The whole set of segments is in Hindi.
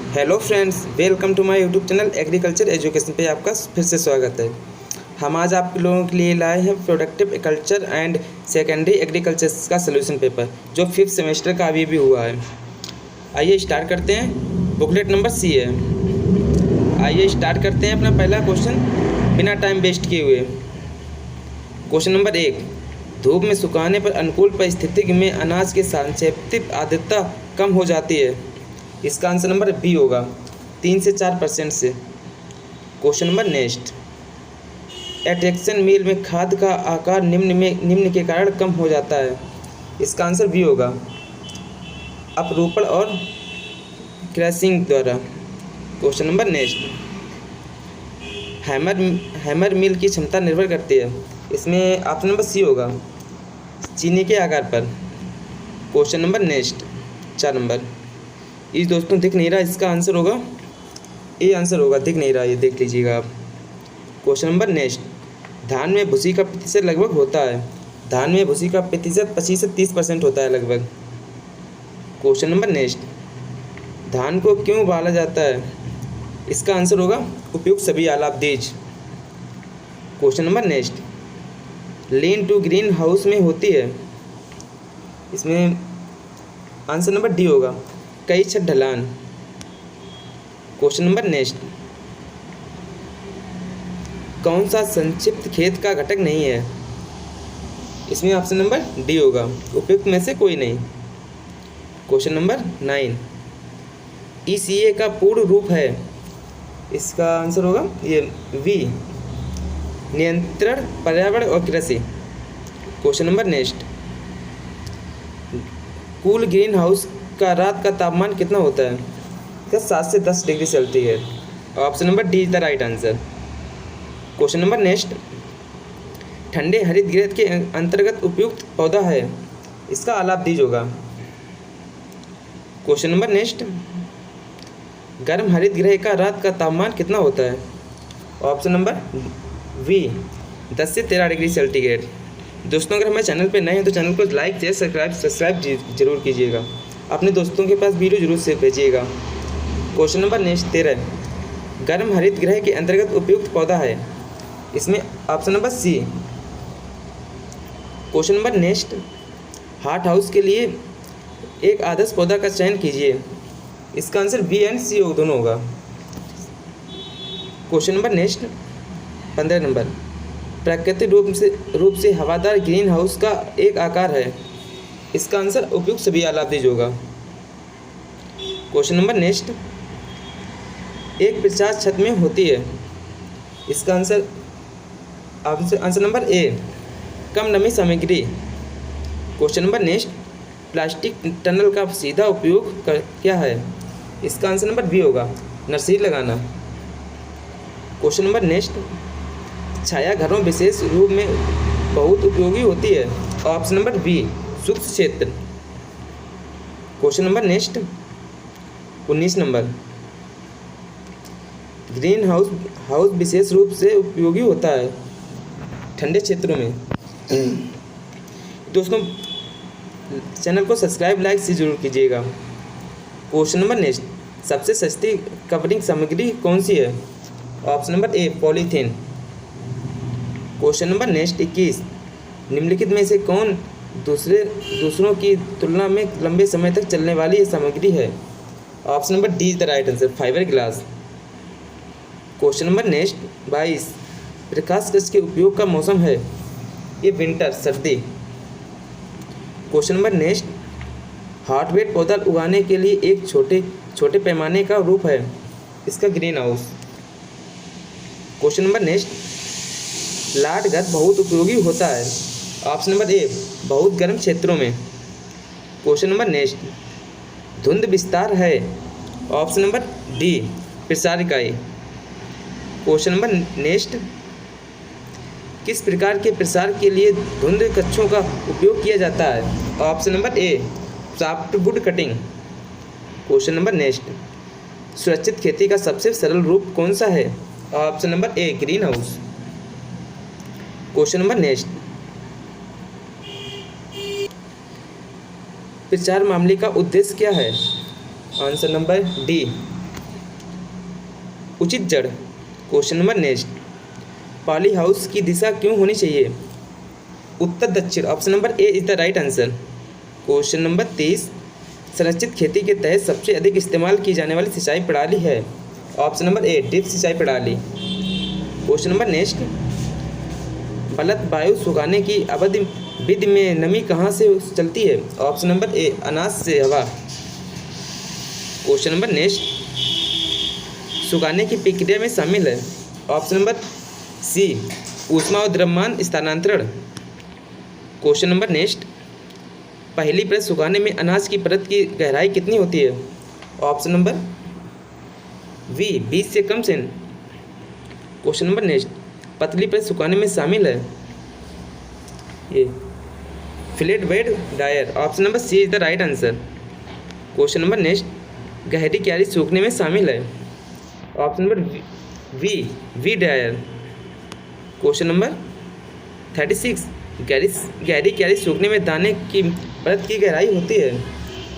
Hello friends, welcome to my YouTube channel agriculture education पे आपका फिर से स्वागत है। हम आज आप लोगों के लिए लाए हैं productive culture and secondary agriculture का सोल्यूशन पेपर जो 5th सेमेस्टर का अभी भी हुआ है। आइए स्टार्ट करते हैं। बुकलेट नंबर सी है। आइए स्टार्ट करते हैं अपना पहला क्वेश्चन बिना टाइम वेस्ट किए हुए। क्वेश्चन नंबर 1, धूप में सुखाने पर अनुकूल परिस्थिति में अनाज की सांक्षेपित आर्द्रता कम हो जाती है। इसका आंसर नंबर बी होगा 3 से 4% से। क्वेश्चन नंबर नेक्स्ट, एट्रैक्शन मील में खाद का आकार निम्न के कारण कम हो जाता है। इसका आंसर बी होगा अपरूपण और क्रैशिंग द्वारा। Question number next, hammer mill की क्षमता निर्भर करती है। इसमें ऑप्शन नंबर सी होगा चीनी के आकार पर। क्वेश्चन नंबर नेक्स्ट 4 नंबर, ये दोस्तों दिख नहीं रहा, इसका आंसर होगा ए आंसर होगा, दिख नहीं रहा, ये देख लीजिएगा आप। क्वेश्चन नंबर नेक्स्ट, धान में भूसी का प्रतिशत लगभग होता है। धान में भूसी का प्रतिशत 25 से 30% होता है लगभग। क्वेश्चन नंबर नेक्स्ट, धान को क्यों उबाला जाता है। इसका आंसर होगा उपयुक्त सभी आलाप दीज। Question number next, lean to greenhouse में होती है। इसमें आंसर नंबर डी होगा कई छत ढलान। क्वेश्चन नंबर नेक्स्ट, कौन सा संक्षिप्त खेत का घटक नहीं है। इसमें ऑप्शन नंबर डी होगा उपयुक्त में से कोई नहीं। क्वेश्चन नंबर 9, ECA का पूर्ण रूप है। इसका आंसर होगा ये वी, नियंत्रण, पर्यावरण और कृषि। Question number next, cool green house का रात का तापमान कितना होता है। इसका 7 से 10 degree Celsius. Option number D is the right answer. Question number next, ठंडे हरित गृह के अंतर्गत उपयुक्त पौधा है। इसका आलाप दीज होगा। क्वेश्चन नंबर नेक्स्ट, गर्म हरित गृह का रात का तापमान कितना होता है। ऑप्शन नंबर वी 10 से 13 डिग्री सेंटीग्रेड। दोस्तों, अगर हमारे चैनल पर नए हैं तो चैनल को लाइक शेयर सब्सक्राइब जरूर कीजिएगा। अपने दोस्तों के पास वीडियो जरूर से भेजिएगा। क्वेश्चन नंबर नेक्स्ट 13, गर्म हरित गृह के अंतर्गत उपयुक्त पौधा है। इसमें option number C. Question number next, hothouse के लिए एक आदर्श पौधा का चयन कीजिए। इसका आंसर बी एंड सी दोनों होगा। क्वेश्चन नंबर नेक्स्ट 15 नंबर, प्राकृतिक रूप से हवादार ग्रीन हाउस का एक आकार है। इसका आंसर उपयुक्त सभी आलाप दीज होगा। क्वेश्चन नंबर नेक्स्ट, एक प्रचार छत में होती है। इसका आंसर नंबर ए, कम नमी सामग्री। Question number next, plastic tunnel का सीधा उपयोग क्या है। इसका आंसर नंबर बी होगा नर्सरी लगाना। क्वेश्चन नंबर नेक्स्ट, छाया घरों विशेष रूप में बहुत उपयोगी होती है। ऑप्शन नंबर बी सूक्ष्म क्षेत्र। Question number next 19 number, green house विशेष रूप से उपयोगी होता है ठंडे क्षेत्रों में। दोस्तों, चैनल को सब्सक्राइब लाइक से जरूर कीजिएगा। क्वेश्चन नंबर नेक्स्ट, सबसे सस्ती कवरिंग सामग्री कौन सी है। Option number A polythene. Question number next 21, निम्नलिखित में से कौन दूसरों की तुलना में लंबे समय तक चलने वाली सामग्री है। Option number D is the right answer fibre glass. Question number next 22, प्रकाश कृषि के उपयोग का मौसम है। ये विंटर सर्दी। क्वेश्चन नंबर नेक्स्ट, हॉटबेड पौधा उगाने के लिए एक छोटे पैमाने का रूप है। इसका green house. Question number next, लाट घर बहुत उपयोगी होता है। ऑप्शन नंबर ए बहुत गर्म क्षेत्रों में। क्वेश्चन नंबर नेक्स्ट, धुंध विस्तार है। ऑप्शन नंबर डी प्रसार इकाई। क्वेश्चन नंबर नेक्स्ट, किस प्रकार के प्रसार के लिए धुंध कक्षों का उपयोग किया जाता है। Option number A softwood cutting. Question number next, सुरक्षित खेती का सबसे सरल रूप कौन सा है। Option number A green house. Question number next, प्रचार मामले का उद्देश्य क्या है। आंसर नंबर डी उचित जड़। Question number next, poly house की दिशा क्यों होनी चाहिए? उत्तर दक्षिण, option number A is the right answer. Question number 30, संरक्षित खेती के तहत सबसे अधिक इस्तेमाल की जाने वाली सिंचाई प्रणाली है? ऑप्शन नंबर ए ड्रिप सिंचाई प्रणाली। क्वेश्चन नंबर नेक्स्ट, बलत वायु सुखाने की अवधि विधि में नमी कहाँ से चलती है? ऑप्शन नंबर ए अनाज से हवा। क्वेश्चन नंबर नेक्स्ट, सुखाने की प्रक्रिया में शामिल है? ऑप्शन नंबर सी ऊष्मा और द्रव्यमान स्थानांतरण। क्वेश्चन नंबर नेक्स्ट, पहली परत सुखाने में अनाज की परत की गहराई कितनी होती है? ऑप्शन नंबर वी 20 से कम सें। क्वेश्चन नंबर नेक्स्ट, पतली परत सुखाने में शामिल है? ये flat bed dryer. Option number C is the right answer. Question number next, गहरी क्यारी सूखने में शामिल है? Option number B dryer. Question number 36, गहरी क्यारी सूखने में दाने की परत की गहराई होती है?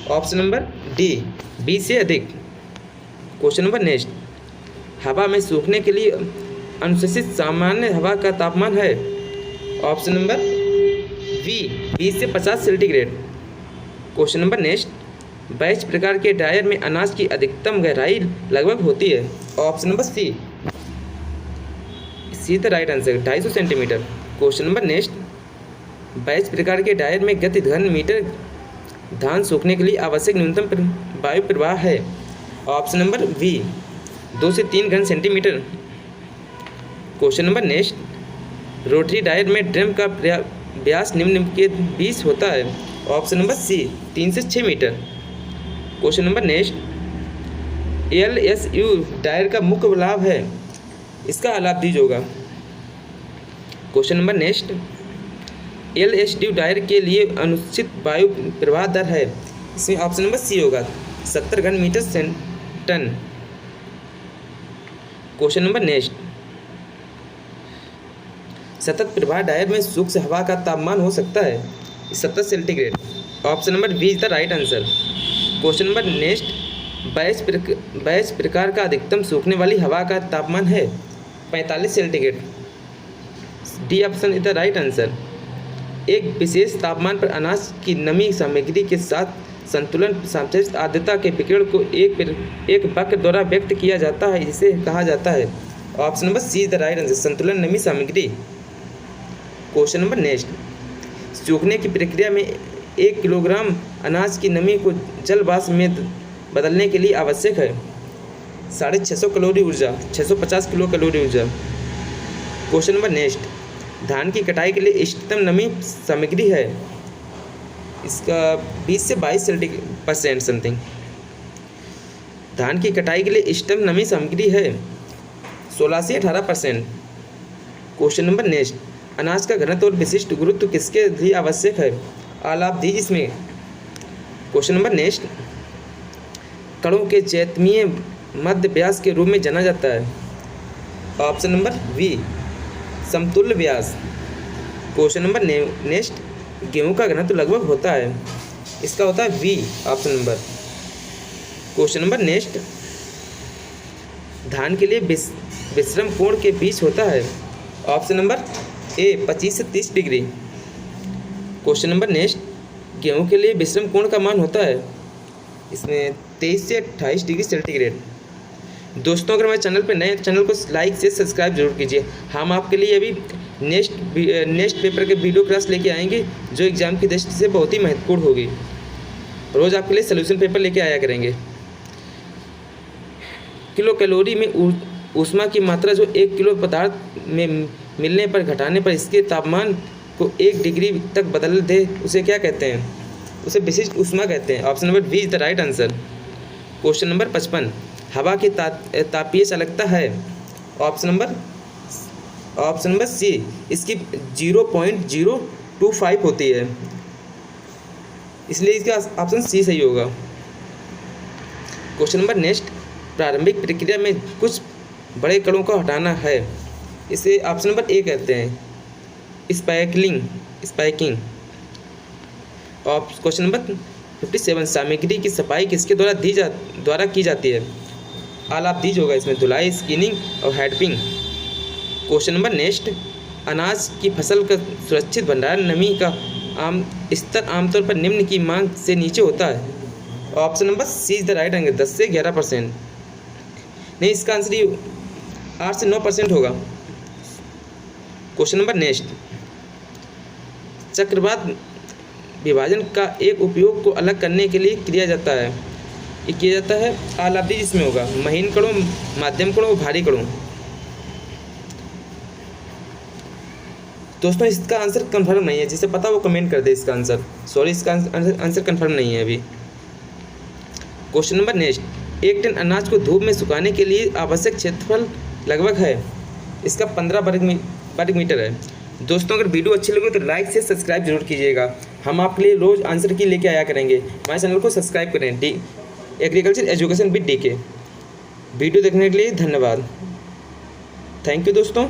ऑप्शन नंबर डी 20 से अधिक। क्वेश्चन नंबर नेक्स्ट, हवा में सूखने के लिए अनुशंसित सामान्य हवा का तापमान है? ऑप्शन नंबर वी 20 से 50 centigrade. Question number next, batch प्रकार के डायर में अनाज की अधिकतम गहराई लगभग होती है? Option number see the right answer 250 centimetre. Question number next, batch प्रकार के डायर में गति घन मीटर धान सूखने के लिए आवश्यक न्यूनतम वायु प्रवाह है? ऑप्शन नंबर वी 2 से 3 घन centimetre. Question number next, rotary dryer में ड्रम का व्यास निम्न के बीच होता है? ऑप्शन नंबर सी 3 से 6 metre. Question number next, LSU dryer का मुख्य लाभ है? इसका लाभ दीजिए होगा। Question number next, LSU dryer के लिए अनुचित वायु प्रवाह दर है? इसमें ऑप्शन नंबर सी होगा 70 घन metre ton. Question number next, सतत प्रवाह डायर में सूक्ष्म हवा का तापमान हो सकता है? 70 centigrade. Option number B is the right answer. Question number next, batch प्रकार का अधिकतम सूखने वाली हवा का तापमान है? 45 centigrade. D option is the right answer. एक विशेष तापमान पर अनाज की नमी सामग्री के साथ संतुलन सापेक्ष आर्द्रता के विकिरण को एक वक्र द्वारा व्यक्त किया जाता है, जिसे कहा जाता है? Option number C is the right answer, संतुलन नमी सामग्री। क्वेश्चन नंबर नेक्स्ट, सूखने की प्रक्रिया में 1 किलोग्राम अनाज की नमी को जल वाष्प में बदलने के लिए आवश्यक है? 650 कैलोरी ऊर्जा, 650 किलो कैलोरी ऊर्जा। क्वेश्चन नंबर नेक्स्ट, धान की कटाई के लिए इष्टतम नमी सामग्री है? इसका 20 से 22% समथिंग। धान की कटाई के लिए इष्टतम नमी सामग्री है 16 से 18%। क्वेश्चन नंबर नेक्स्ट, अनाज का घनत्व और विशिष्ट गुरुत्व किसके लिए आवश्यक है? आप दीजिए इसमें। क्वेश्चन नंबर नेक्स्ट, कणों के जैतमीय मध्य व्यास के रूप में जाना जाता है? ऑप्शन नंबर वी समतुल्य व्यास। क्वेश्चन नंबर नेक्स्ट, गेहूं का घनत्व लगभग होता है? इसका होता है B option number. Question number next, धान के लिए विश्रम कोण के बीच होता है? ऑप्शन नंबर ए 25 से 30 डिग्री। क्वेश्चन नंबर नेक्स्ट, गेहूं के लिए विश्रम कोण का मान होता है? इसमें 23 से 28 डिग्री सेंटीग्रेड। दोस्तों, अगर हमारे चैनल पर नए चैनल को लाइक से सब्सक्राइब जरूर कीजिए। हम आपके लिए अभी नेक्स्ट पेपर के वीडियो क्लास लेके आएंगे, जो एग्ज़ाम की दृष्टि से बहुत ही महत्वपूर्ण होगी। रोज़ आपके लिए सोल्यूशन पेपर लेके आया करेंगे। किलो कैलोरी में ऊष्मा की मात्रा जो 1 किलो पदार्थ में मिलने पर घटाने पर इसके तापमान को 1 डिग्री तक बदल दे, उसे क्या कहते हैं? उसे विशिष्ट ऊष्मा कहते हैं। Option number B is the right answer. Question number 55, हवा की तापीय चालकता है? ऑप्शन नंबर सी इसकी 0.025 होती है, इसलिए इसका ऑप्शन सी सही होगा। क्वेश्चन नंबर नेक्स्ट, प्रारंभिक प्रक्रिया में कुछ बड़े कणों को हटाना है, इसे ऑप्शन नंबर ए कहते हैं स्पाइकिंग। क्वेश्चन नंबर 57, सामग्री की सफाई किसके द्वारा की जाती है? ऑल ऑफ दीज होगा इसमें, धुलाई, स्किनिंग और हेडपिंग। क्वेश्चन नंबर नेक्स्ट, अनाज की फसल का सुरक्षित भंडारण नमी का स्तर आमतौर पर निम्न की मांग से नीचे होता है। Option number C is the right answer, 10 से 11%। नहीं, इसका आंसर ये 8 से 9% होगा। क्वेश्चन नंबर नेक्स्ट, चक्रवात विभाजन का एक उपयोग को अलग करने के लिए किया जाता है, ये किया जाता है ऑल ऑफ दीज इसमें होगा, महीन कणों, माध्यम कणों, भारी कणों। दोस्तों इसका आंसर कंफर्म नहीं है, जिसे पता वो कमेंट कर दे इसका आंसर। सॉरी, इसका आंसर कंफर्म नहीं है अभी। क्वेश्चन नंबर नेक्स्ट, 1 टन अनाज को धूप में सुखाने के लिए आवश्यक क्षेत्रफल लगभग है, इसका 15 वर्ग मीटर है। दोस्तों अगर वीडियो अच्छी लगे तो लाइक से सब्सक्राइब जरूर कीजिएगा, हम आपके लिए रोज़ आंसर की लेके आया करेंगे। हमारे चैनल को सब्सक्राइब करें, agriculture education with DK। Video देखने के लिए धन्यवाद। थैंक यू दोस्तों।